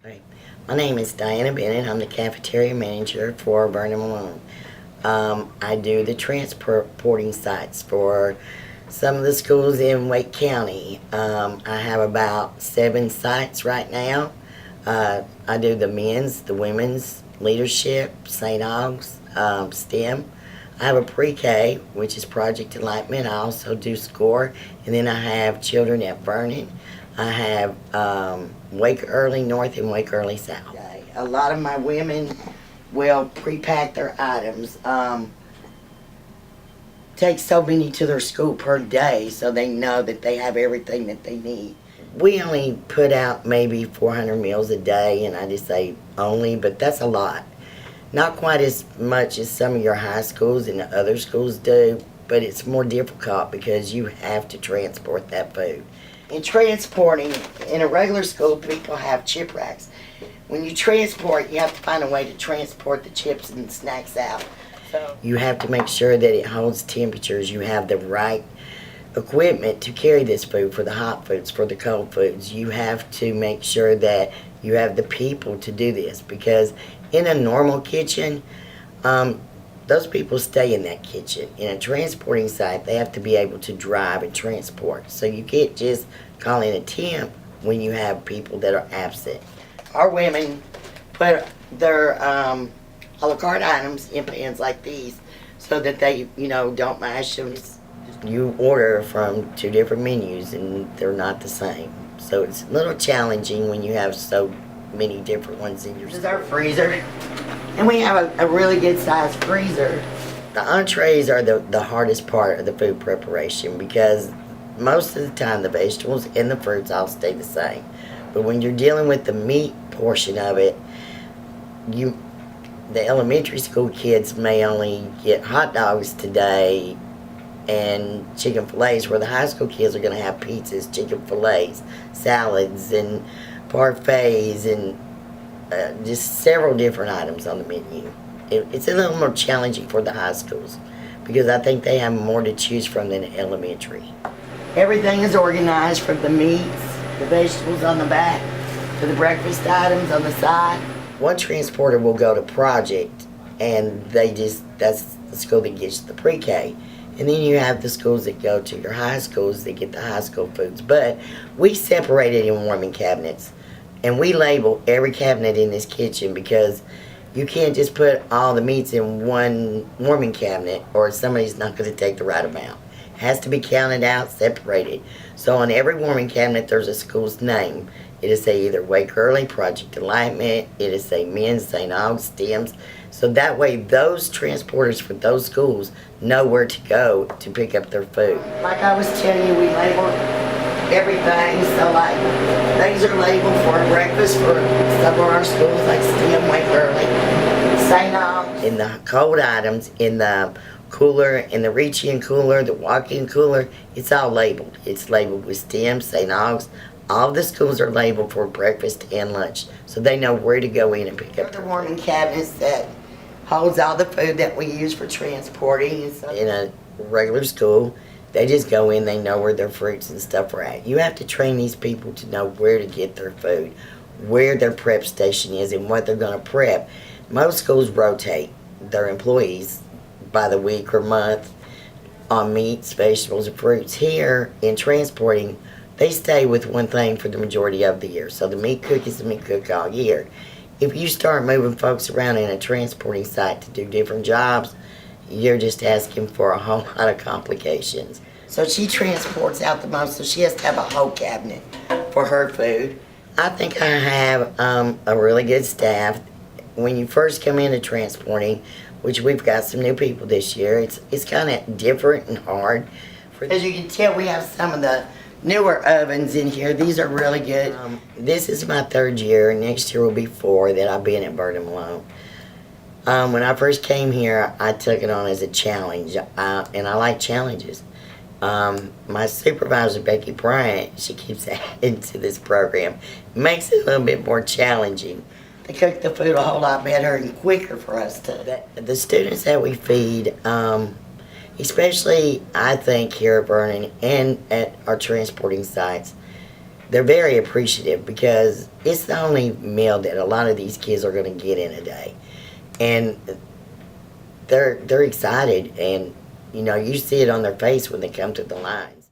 Right. My name is Diana Bennett. I'm the cafeteria manager for Vernon, Malone. I do the transporting sites for some of the schools in Wake County. I have about 7 sites right now. I do the men's, the women's, leadership, St. Aug's, STEM. I have a pre-K, which is Project Enlightenment. I also do SCORE. And then I have children at Vernon. I have Wake Early North and Wake Early South. A lot of my women will pre-pack their items. Take so many to their school per day so they know that they have everything that they need. We only put out maybe 400 meals a day, and I just say only, but that's a lot. Not quite as much as some of your high schools and the other schools do, but it's more difficult because you have to transport that food. In transporting, in a regular school, people have chip racks. When you transport, you have to find a way to transport the chips and snacks out. So you have to make sure that it holds temperatures. You have the right equipment to carry this food for the hot foods, for the cold foods. You have to make sure that you have the people to do this, because in a normal kitchen, those people stay in that kitchen. In a transporting site, they have to be able to drive and transport. So you can't just call in a temp when you have people that are absent. Our women put their a la carte items in pans like these so that they, don't mash them. You order from 2 different menus and they're not the same. So it's a little challenging when you have so many different ones in your store. This is our freezer. And we have a really good sized freezer. The entrees are the hardest part of the food preparation, because most of the time the vegetables and the fruits all stay the same. But when you're dealing with the meat portion of it, the elementary school kids may only get hot dogs today and chicken fillets, where the high school kids are going to have pizzas, chicken fillets, salads, and parfaits, and just several different items on the menu. It's a little more challenging for the high schools because I think they have more to choose from than elementary. Everything is organized, from the meats, the vegetables on the back, to the breakfast items on the side. One transporter will go to Project, and that's the school that gets the pre-K. And then you have the schools that go to your high schools that get the high school foods. But we separate it in warming cabinets. And we label every cabinet in this kitchen, because you can't just put all the meats in one warming cabinet or somebody's not going to take the right amount. It has to be counted out, separated. So on every warming cabinet there's a school's name. It'll say either Wake Early, Project Enlightenment, it'll say Men's, St. Aug's, STEM's. So that way those transporters for those schools know where to go to pick up their food. Like I was telling you, we label everything. So like, these are labeled for breakfast for some of our schools, like STEM, Wake Early, St. Aug's. In the cold items, in the cooler, in the reach-in cooler, the walk-in cooler, it's all labeled. It's labeled with STEM, St. Aug's. All the schools are labeled for breakfast and lunch, so they know where to go in and pick up the warming cabinets that holds all the food that we use for transporting. In a regular school, they just go in, they know where their fruits and stuff are at. You have to train these people to know where to get their food, where their prep station is, and what they're going to prep. Most schools rotate their employees by the week or month on meats, vegetables, and fruits. Here, in transporting, they stay with one thing for the majority of the year. So the meat cook is the meat cook all year. If you start moving folks around in a transporting site to do different jobs, you're just asking for a whole lot of complications. So she transports out the most, so she has to have a whole cabinet for her food. I think I have a really good staff. When you first come into transporting, which we've got some new people this year, it's kind of different and hard. As you can tell, we have some of the newer ovens in here. These are really good. This is my 3rd year. Next year will be 4 that I've been at Vernon Malone. When I first came here, I took it on as a challenge, and I like challenges. My supervisor, Becky Bryant, she keeps adding to this program. It makes it a little bit more challenging. They cook the food a whole lot better and quicker for us to. The students that we feed, especially I think here at Vernon and at our transporting sites, they're very appreciative because it's the only meal that a lot of these kids are going to get in a day, and they're excited, and you see it on their face when they come to the lines.